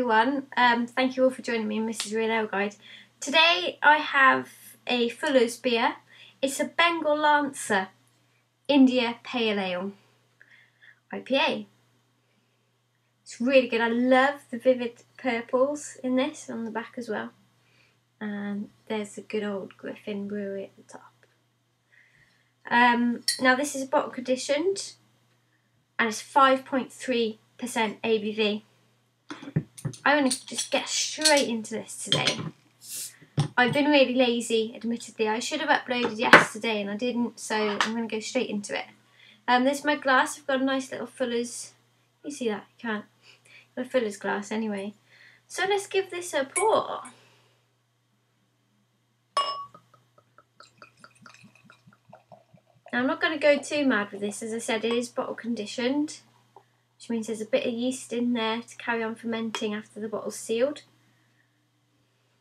everyone, thank you all for joining me in Mrs. Real Ale Guide. Today I have a Fuller's beer. It's a Bengal Lancer India Pale Ale IPA. It's really good. I love the vivid purples in this on the back as well. And there's a good old Griffin Brewery at the top. Now this is bottle conditioned and it's 5.3% ABV. I want to just get straight into this today. I've been really lazy, admittedly. I should have uploaded yesterday and I didn't, so I'm going to go straight into it. This is my glass. I've got a nice little Fuller's. You see that? You can't. Got a Fuller's glass anyway. So let's give this a pour. Now I'm not going to go too mad with this. As I said, it is bottle conditioned, which means there's a bit of yeast in there to carry on fermenting after the bottle's sealed.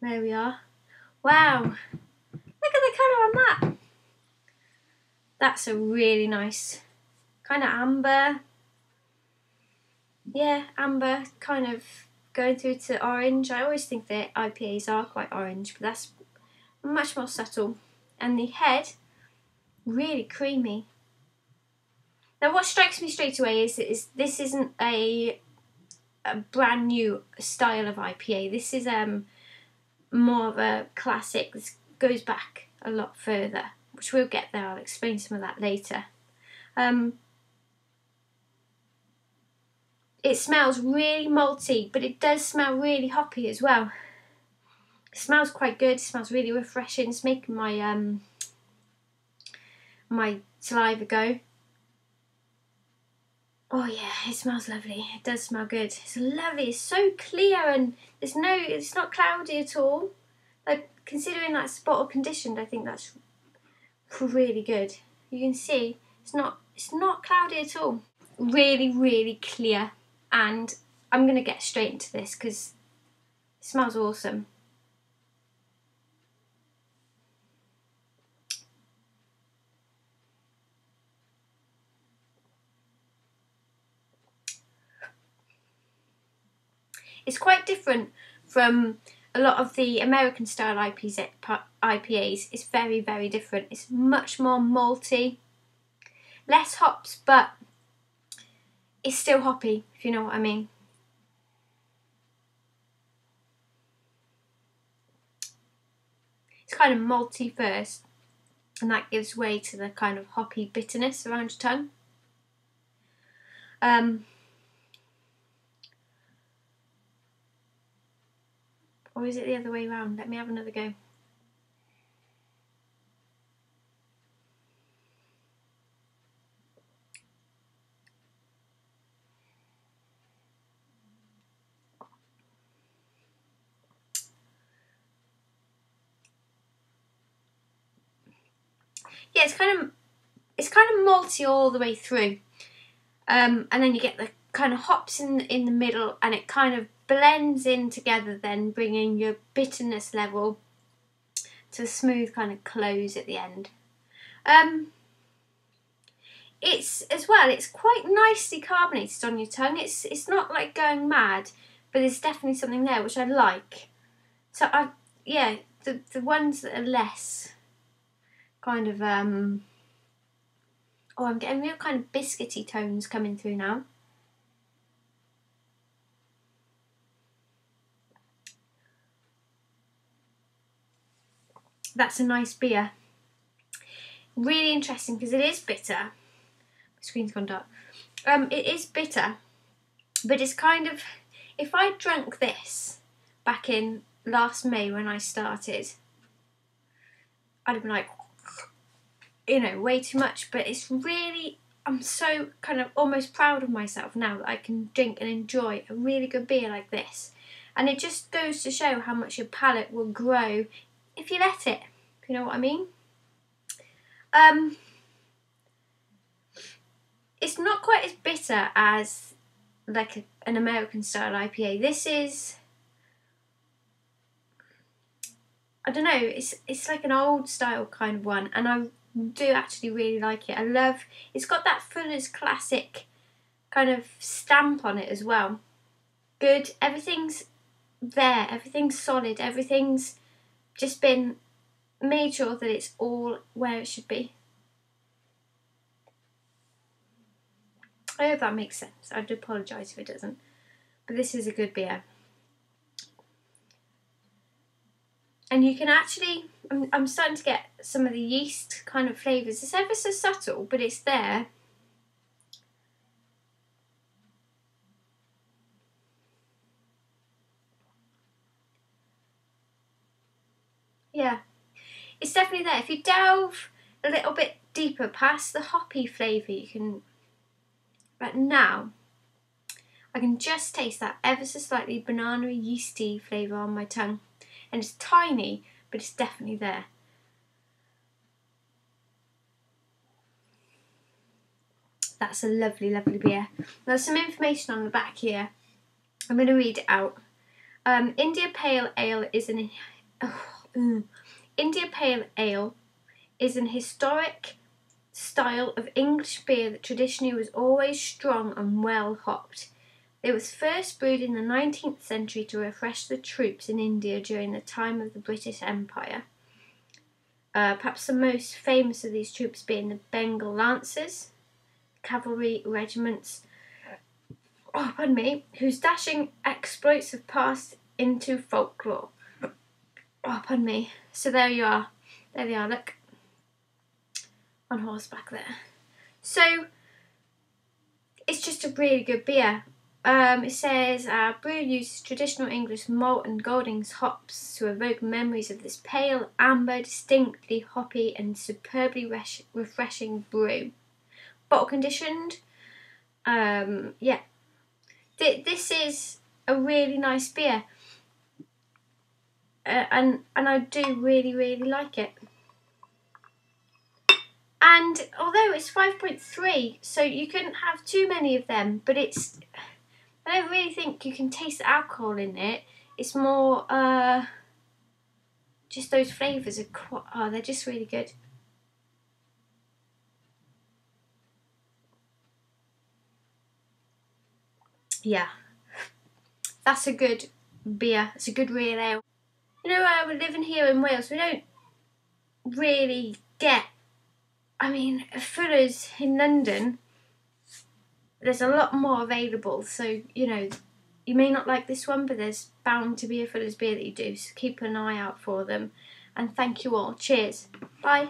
There we are. Wow, look at the colour on that. That's a really nice kind of amber. Yeah, amber, kind of going through to orange. I always think that IPAs are quite orange, but that's much more subtle. And the head, really creamy. Now what strikes me straight away is this isn't a brand new style of IPA. This is more of a classic. This goes back a lot further, which we'll get there. I'll explain some of that later. It smells really malty, but it does smell really hoppy as well. It smells quite good. It smells really refreshing. It's making my my saliva go. Oh yeah, it smells lovely. It does smell good. It's lovely. It's so clear and it's not cloudy at all. Like, considering that's bottle conditioned, I think that's really good. You can see it's not cloudy at all. Really, really clear. And I'm gonna get straight into this because it smells awesome. It's quite different from a lot of the American style IPAs. It's very, very different. It's much more malty, less hops, but it's still hoppy, if you know what I mean. It's kind of malty first, and that gives way to the kind of hoppy bitterness around your tongue. Or is it the other way around? Let me have another go. Yeah, it's kind of malty all the way through, and then you get the kind of hops in the middle, and it kind of blends in together, then bringing your bitterness level to a smooth kind of close at the end. It's quite nicely carbonated on your tongue. It's not like going mad, but there's definitely something there which I like. So the ones that are less kind of oh, I'm getting real kind of biscuity tones coming through now. That's a nice beer. Really interesting because it is bitter. My screen's gone dark. It is bitter, but it's kind of, if I drank this back in last May when I started, I'd have been like, you know, way too much. But it's really, I'm so kind of almost proud of myself now that I can drink and enjoy a really good beer like this. And it just goes to show how much your palate will grow if you let it, if you know what I mean. It's not quite as bitter as like an American style IPA. This is, I don't know, it's like an old style kind of one, and I do actually really like it. I love, it's got that Fuller's classic kind of stamp on it as well. Good, everything's there, everything's solid, everything's just been made sure that it's all where it should be. I hope that makes sense. I'd apologise if it doesn't. But this is a good beer. And you can actually, I'm starting to get some of the yeast kind of flavours. It's ever so subtle, but it's there. Yeah, it's definitely there. If you delve a little bit deeper past the hoppy flavour, you can, but now, I can just taste that ever so slightly banana yeasty flavour on my tongue. And it's tiny, but it's definitely there. That's a lovely, lovely beer. There's some information on the back here. I'm going to read it out. India Pale Ale is an historic style of English beer that traditionally was always strong and well hopped. It was first brewed in the 19th century to refresh the troops in India during the time of the British Empire. Perhaps the most famous of these troops being the Bengal Lancers, cavalry regiments, whose dashing exploits have passed into folklore. So there you are. There they are, look. On horseback there. So, it's just a really good beer. It says, brew uses traditional English malt and Goldings hops to evoke memories of this pale, amber, distinctly hoppy and superbly refreshing brew. Bottle conditioned. Yeah. This is a really nice beer. And I do really, really like it. And although it's 5.3, so you couldn't have too many of them, but it's, I don't really think you can taste the alcohol in it. It's more, just those flavours are they're just really good. Yeah, that's a good beer. It's a good real ale. You know, we're living here in Wales, we don't really get, I mean, Fuller's in London, there's a lot more available, so, you know, you may not like this one, but there's bound to be a Fuller's beer that you do, so keep an eye out for them. And thank you all. Cheers. Bye.